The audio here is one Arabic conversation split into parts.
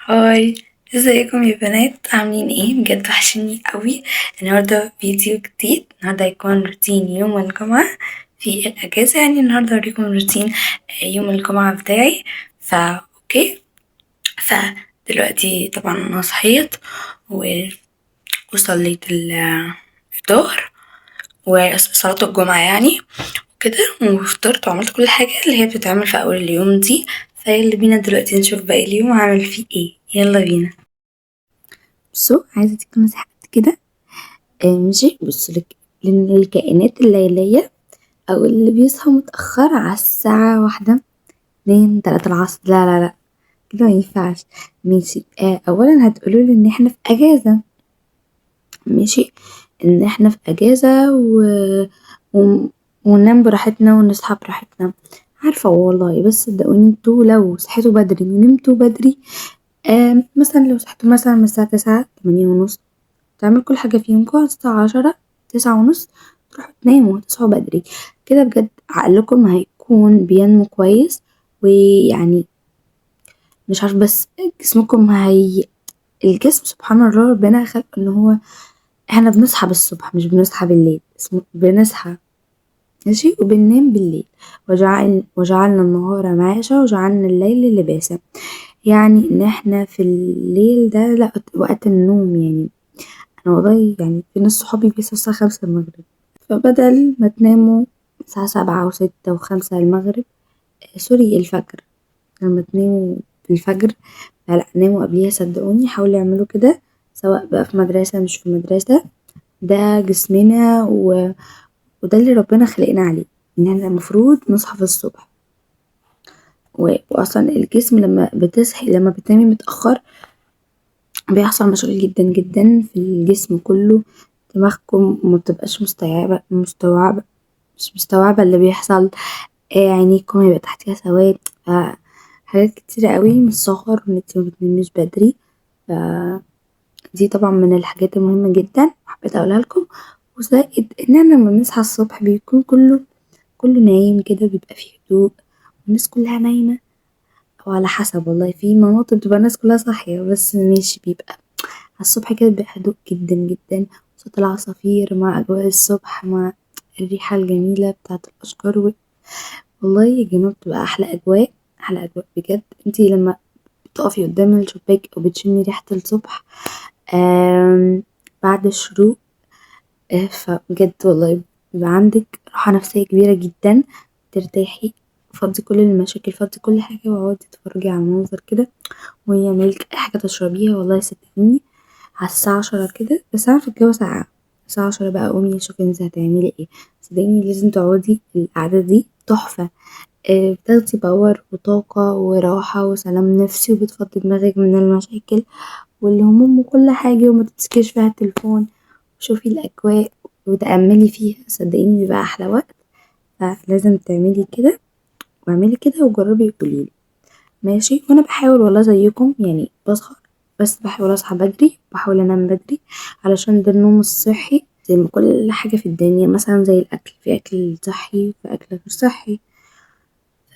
هاي، ازيكم يا بنات؟ عاملين ايه؟ بجد وحشني قوي. النهارده فيديو جديد. النهارده هيكون روتين يوم الجمعة في الأجازة، يعني النهارده هوريكم روتين يوم الجمعة بتاعي. اوكي. فدلوقتي طبعا انا صحيت و- وصليت الظهر وصلاة الجمعة يعني كده، وفطرت وعملت كل حاجة اللي هي بتتعمل في أول اليوم دي. فيلا بينا دلوقتي نشوف باقي اليوم هعمل فيه ايه. يلا بينا. بصوا، عايزة اديكم نصيحة كده. ماشي، بصوا لك، لأن الكائنات الليلية أو اللي بيصحى متأخر على الساعة 1 2 3 العصر، لا لا لا، كده مينفعش. ماشي. أولا هتقولولي إن احنا في أجازة. ماشي، إن احنا في أجازة و... وننام براحتنا ونصحى براحتنا. عارفة والله، بس صدقوني انتوا لو صحيتوا بدري ونمتوا بدري، مثلا لو صحيتوا مثلا من الساعة 9 8:30، تعملوا كل حاجة في يومكم على الساعة 10 9:30، تروحوا تناموا وتصحوا بدري. كده بجد عقلكم هيكون بينمو كويس، ويعني مش عارف، بس جسمكم الجسم سبحان الله ربنا خلق ان هو احنا بنصحى بالصبح مش بنصحى بالليل، بنصحى ماشي وبننام بالليل. وجعلنا النهار معاشا وجعلنا الليل لباسا. يعني ان احنا في الليل ده لا وقت النوم يعني. انا والله يعني في ناس صحابي بيصحوا الساعة 5 المغرب، فبدل ما تناموا الساعة 7 و6 و5 المغرب، سوري الفجر، لما تناموا في الفجر، فلا ناموا قبليها. صدقوني حاولوا يعملوا كده، سواء بقى في مدرسة مش في مدرسة. ده جسمنا وده اللي ربنا خلقنا عليه، ان احنا المفروض نصحى في الصبح. واصلا الجسم لما بتصحي لما بتنامي متأخر بيحصل مشاكل جدا جدا في الجسم كله. دماغكم مبتبقاش مش مستوعبة اللي بيحصل. عينيكم هيبقى تحتيها سواد. حاجات كتيرة قوي من السهر، وان انتي مبتناميش بدري. ف دي طبعا من الحاجات المهمة جدا حبيت اقولها لكم. وزائد ان احنا لما بنصحى الصبح بيكون كله نايم كده، بيبقى فيه هدوء والناس كلها نايمة. او على حسب والله، في مناطق بتبقى الناس كلها صاحية، بس ماشي بيبقى على الصبح كده بيبقى هدوء جدا جدا. صوت العصافير مع أجواء الصبح مع الريحة الجميلة بتاعة الأشجار والله يا جماعة بتبقى أحلى أجواء، أحلى أجواء بجد. انتي لما بتقفي قدام الشباك أو بتشمي ريحة الصبح بعد الشروق، فبجد والله بيبقى عندك راحة نفسية كبيرة جدا. ترتاحي، فضي كل المشاكل، فضي كل حاجة، واقعدي تتفرجي على المنظر كده، وهي ملك أي حاجة تشربيها. والله صدقيني على الساعة 10 كده، بس عارفة الجو ساقع، الساعة 10 بقى قومي شوفي انت هتعملي ايه. صدقيني لازم تقعدي، القعدة دي تحفة. بتاخدي باور وطاقة وراحة وسلام نفسي، وبتفضي دماغك من المشاكل والهموم وكل حاجة، وما تمسكيش فيها التليفون. شوفي الأجواء وتأملي فيها، صدقيني بيبقى أحلى وقت. فلازم تعملي كده، واعملي كده وجربي وقوليلي. ماشي. وانا بحاول والله زيكم يعني بسهر، بس بحاول اصحى بدري، بحاول انام بدري، علشان ده النوم الصحي. زي ما كل حاجة في الدنيا، مثلا زي الاكل، في اكل صحي وفي اكل غير صحي.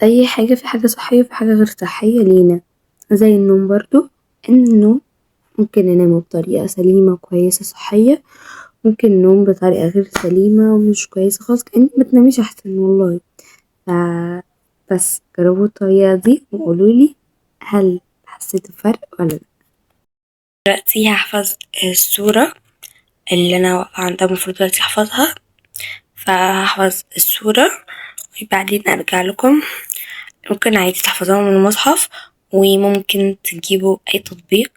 اي حاجة، في حاجة صحية وفي حاجة غير صحية لينا. زي النوم برضو، ان النوم ممكن ننام بطريقة سليمة كويسة صحية، ممكن ننام بطريقة غير سليمة ومش كويسة خالص، كأنك متناميش احسن والله. ف بس جربوا الطريقة دي وقولولي هل حسيتوا بفرق ولا لأ. دلوقتي هحفظ السورة اللي أنا واقفة عندها، المفروض دلوقتي أحفظها. فهحفظ السورة وبعدين أرجع لكم. ممكن عادي تحفظوها من المصحف، وممكن تجيبوا أي تطبيق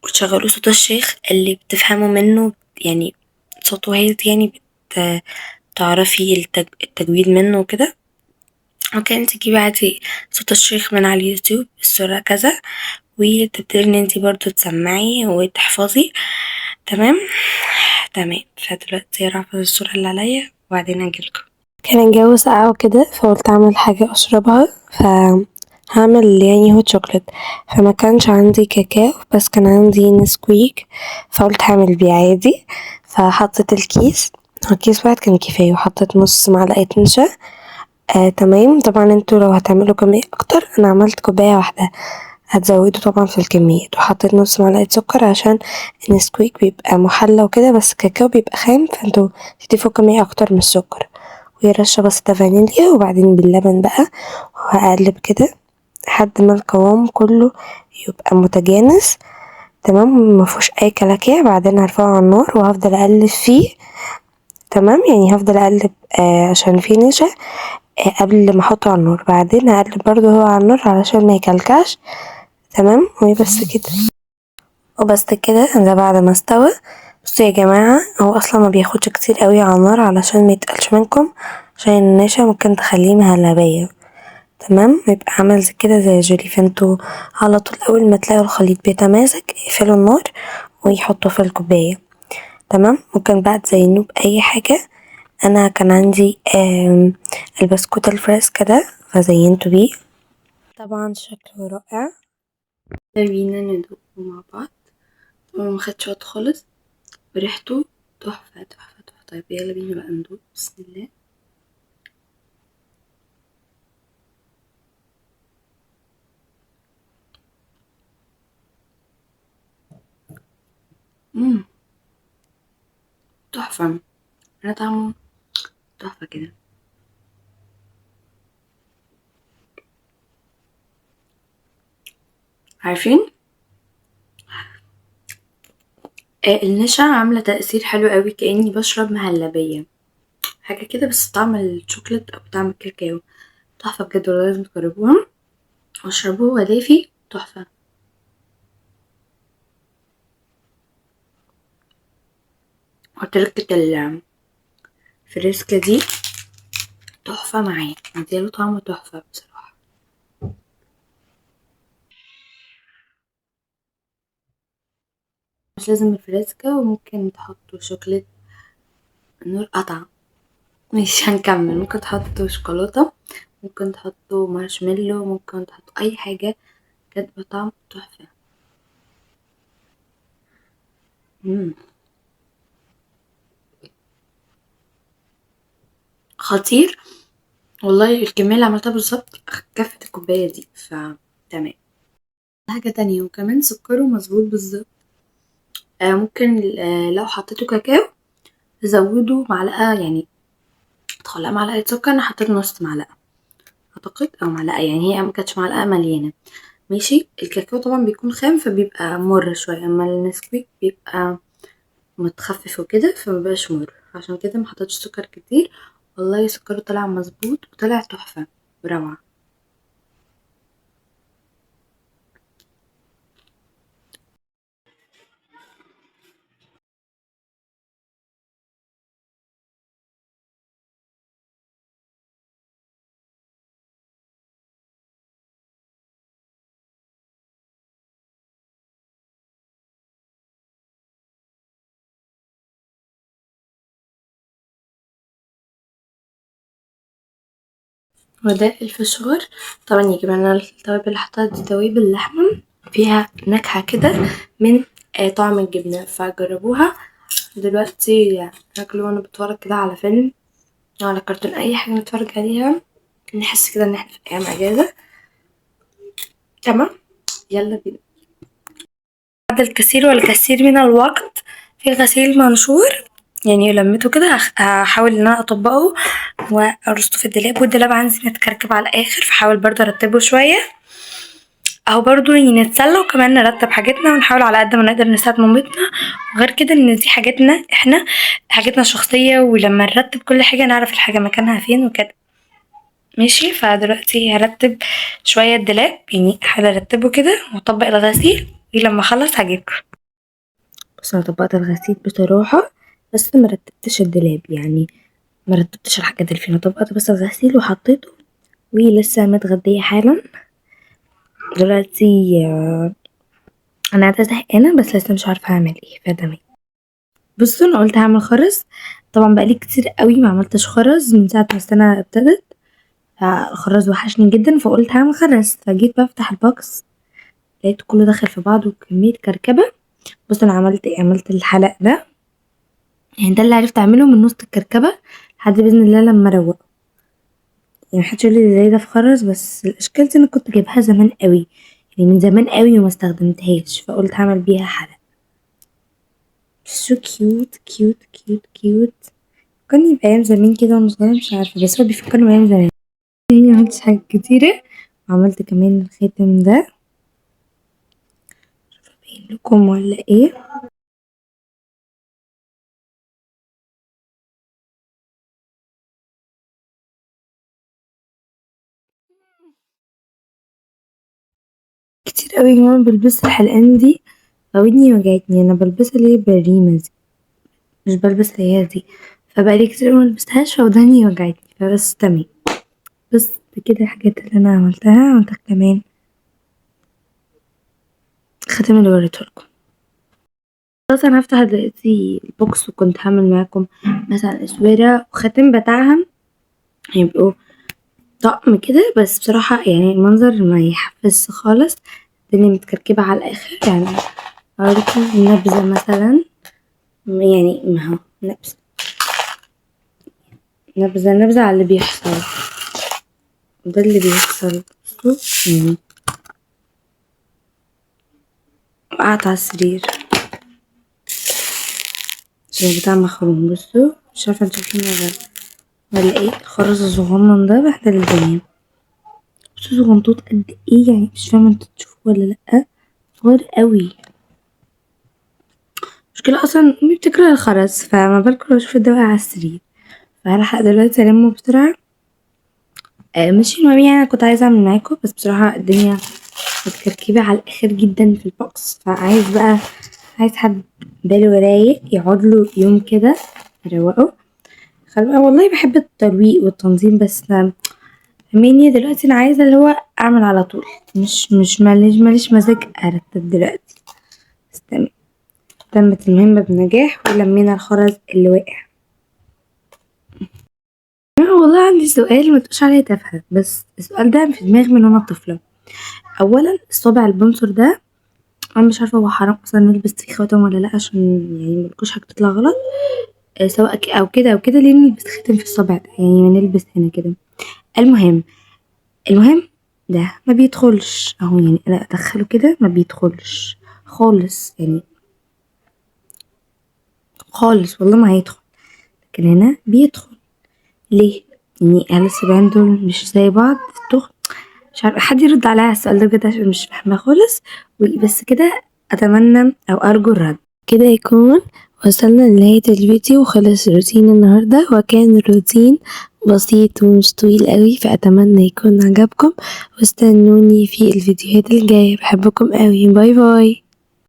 وتشغلوا صوت الشيخ اللي بتفهموا منه، يعني صوته هادي، يعني تعرفي التجويد منه وكده. ممكن تجيبي عادي صوت الشيخ من على اليوتيوب، السورة كذا، وتبتدي ان انتي برضو تسمعي وتحفظي. تمام. تمام. فدلوقتي هحفظ السورة اللي عليا وبعدين اجيلكم. كان الجو ساقع وكده، فقلت اعمل حاجة اشربها، هعمل يعني هوت شوكليت. فما كانش عندي كاكاو، بس كان عندي نسكويك، فقلت هعمل بيه عادي. فحطيت الكيس، هو كيس واحد كان كفاية، وحطيت نص معلقة نشا. تمام. طبعا انتوا لو هتعملوا كمية اكتر، انا عملت كوباية واحدة. هتزوده طبعا في الكميات. وحطيت نص معلقة سكر عشان النسكويك بيبقى محلى وكده، بس الكاكاو بيبقى خام، فانتوا تضيفوا كمية اكتر من السكر. ورشة بسيطة فانيليا، وبعدين باللبن بقى، وهقلب كده لحد ما القوام كله يبقى متجانس تمام، مفيهوش اي كلاكيع. بعدين هرفعه على النار وهفضل اقلب فيه تمام، يعني هفضل اقلب عشان فيه نشا قبل ما احطه على النار. بعدين هقلب برضو هو على النار علشان ما يكلكعش تمام. وبس كده، وبس كده ده بعد ما استوى. بصوا يا جماعة، هو اصلا ما بياخدش كتير قوي على النار علشان ما يتقلش منكم، عشان النشا ممكن تخليه مهلبية تمام، يبقى عامل زي كده زي الجيلي. فانتوا على طول اول ما تلاقوا الخليط بيتماسك اقفلوا النار ويحطوه في الكوباية تمام. ممكن بقى تزينوه بأي حاجة. أنا كان عندي البسكوت الفريسكا ده فزينته بيه، طبعا شكله رائع. بينا ندوقه مع بعض. ومخدش وقت خالص، وريحته تحفة تحفة تحفة. طيب يلا بينا بقى ندوق. بسم الله. تحفة. انا طعمه تحفة كده. عارفين النشا عاملة تأثير حلو قوي، كأني بشرب مهلبية حاجة كده، بس طعم الشوكولات أو طعم الكاكاو تحفة بجد. والله لازم تجربوها واشربوه وهو دافي تحفة. وتركة الفريسكا دي تحفة معاه، مدياله طعمه تحفة بصراحة. مش لازم الفريسكا، وممكن تحطوا شوكولات. النور قطع. مش هنكمل. ممكن تحطوا شوكولاتة، ممكن تحطوا مارشميلو، ممكن تحطوا أي حاجة كانت بطعم تحفة. خطير والله. الكمية اللي عملتها بالظبط كفت الكوباية دي، تمام. حاجة تانية، وكمان سكره مظبوط بالظبط. ممكن لو حطيتوا كاكاو تزودوا معلقة، يعني تخليها معلقة سكر. انا حطيت نص معلقة اعتقد، او معلقة، يعني هي مكانتش معلقة مليانة. ماشي. الكاكاو طبعا بيكون خام فبيبقى مر شوية، اما النسكويك بيبقى متخفف وكده فمبقاش مر، عشان كده محطتش سكر كتير. والله سكره طلع مظبوط وطلع تحفة وروعة. وده الفشار. طبعا يا جماعة انا التوابل اللي حطيتها دي توابل لحمة، فيها نكهة كده من طعم الجبنة، فجربوها دلوقتي. ناكله وانا بتفرج كده على فيلم أو على كرتون، اي حاجة نتفرج عليها نحس كده ان احنا في ايام اجازة. تمام. يلا بينا. بعد الكثير والكثير من الوقت في غسيل منشور، يعني لميته كده هحاول ان انا اطبقه وارصه في الدولاب. والدولاب عندي متكركب على الاخر، فحاول برضه ارتبه شويه اهو، برضه يعني نتسلى وكمان نرتب حاجتنا ونحاول على قد ما نقدر نساعد مامتنا. وغير كده ان دي حاجاتنا احنا، حاجتنا الشخصيه، ولما نرتب كل حاجه نعرف الحاجه مكانها فين وكده. ماشي. فدلوقتي هرتب شويه الدولاب، يعني هحاول ارتبه كده واطبق الغسيل، ولما اخلص هجيبكم. بس انا طبقت الغسيل بصراحة، بس ما رتبتش الدولاب، يعني ما رتبتش الحاجات اللي فيه. انا طبقت بس الغسيل وحطيته، ولسه متغدية حالا دلوقتي. انا قاعدة زهقانة بس لسه مش عارفة اعمل ايه فدمي. بصوا انا قلت هعمل خرز. طبعا بقالي كتير قوي ما عملتش خرز من ساعة ما السنة ابتدت، فالخرز وحشني جدا، فقلت هعمل خرز. فجيت بفتح البوكس لقيت كله دخل في بعضه وكمية كركبة. بص انا عملت ايه، عملت الحلق ده، يعني ده اللي عرفت اعمله من نص الكركبة لحد بإذن الله لما اروق. يعني محدش يقولي ازاي ده في خرز، بس الاشكال دي انا كنت جايبها زمان قوي، يعني من زمان قوي وما استخدمتهاش، فقلت هعمل بيها حلقة. so cute. فكرني بأيام زمان كده وانا صغيرة، مش عارفة بس هو بيفكرني بأيام زمان. يعني عملت حاجات كتيرة، وعملت كمان الخاتم ده، مش عارفة باين لكم ولا ايه. كتير قوي يا جماعة بلبس الحلقان دي، ودني وجعتني. انا بلبسها اللي هي بالريمة دي، مش بلبس اللي هي دي، فبقالي كتير ما لبستهاش فوداني وجعتني، فبس تمام. بس كده الحاجات اللي انا عملتها كمان الخاتم اللي وريتهولكم. خلاص انا هفتح دلوقتي البوكس، وكنت هعمل معاكم مثلا اسوره وخاتم بتاعها، هيبقوا طقم كده. بس بصراحه يعني المنظر ما يحفزش خالص، الدنيا متكركبه على الاخر. يعني اوريكم نبذه مثلا، يعني ما هو نبذه على اللي بيحصل. ده اللي بيحصل، بصوا يعني وقعت على السرير عشان بتاع مخروم. بصوا مش عارفه انتوا شايفين ولا ايه، الخرز الصغنن ده بهدل الدنيا. بصوا صغنطوط قد ايه، يعني مش فاهمه انتوا تشوفوه ولا لأ، صغير قوي. مشكلة اصلا امي بتكره الخرز، فما بالكم لو اشوف الدواء على السرير. فهلحق دلوقتي المه بسرعة. مش المهم، يعني انا كنت عايزة اعمل معاكم، بس بصراحة الدنيا متكركبة على الاخر جدا في البوكس، عايز حد باله رايق يقعد له يوم كده يروقه. والله بحب الترويق والتنظيم، بس فاهماني دلوقتي انا عايزة اللي هو اعمل على طول، مش ماليش مزاج ارتب دلوقتي. بس تمت المهمة بنجاح، ولمينا الخرز اللي واقع. والله عندي سؤال، ما تقولش عليا تافهة، بس السؤال ده في دماغي من وانا طفلة. اولا الصابع البنصر ده، انا مش عارفة هو حرام اصلا نلبس فيه خواتم ولا لا، عشان يعني ملكوش حاجة تطلع غلط. سواء او كده او كده، ليه نلبس خاتم في الصابع ده؟ يعني ما نلبس هنا كده. المهم ده ما بيدخلش اهو، يعني انا ادخله كده ما بيدخلش خالص، يعني خالص والله ما هيدخل. لكن هنا بيدخل، ليه؟ يعني هل السبعين دول مش زي بعض في التخن؟ مش عارفة، حد يرد عليا على السؤال ده بجد عشان مش فاهمة خالص. وبس كده أتمنى أو أرجو الرد. كده يكون وصلنا لنهاية الفيديو، وخلص روتين النهاردة، وكان روتين بسيط ومش طويل قوي، فأتمنى يكون عجبكم، واستنوني في الفيديوهات الجاية. بحبكم قوي، باي باي.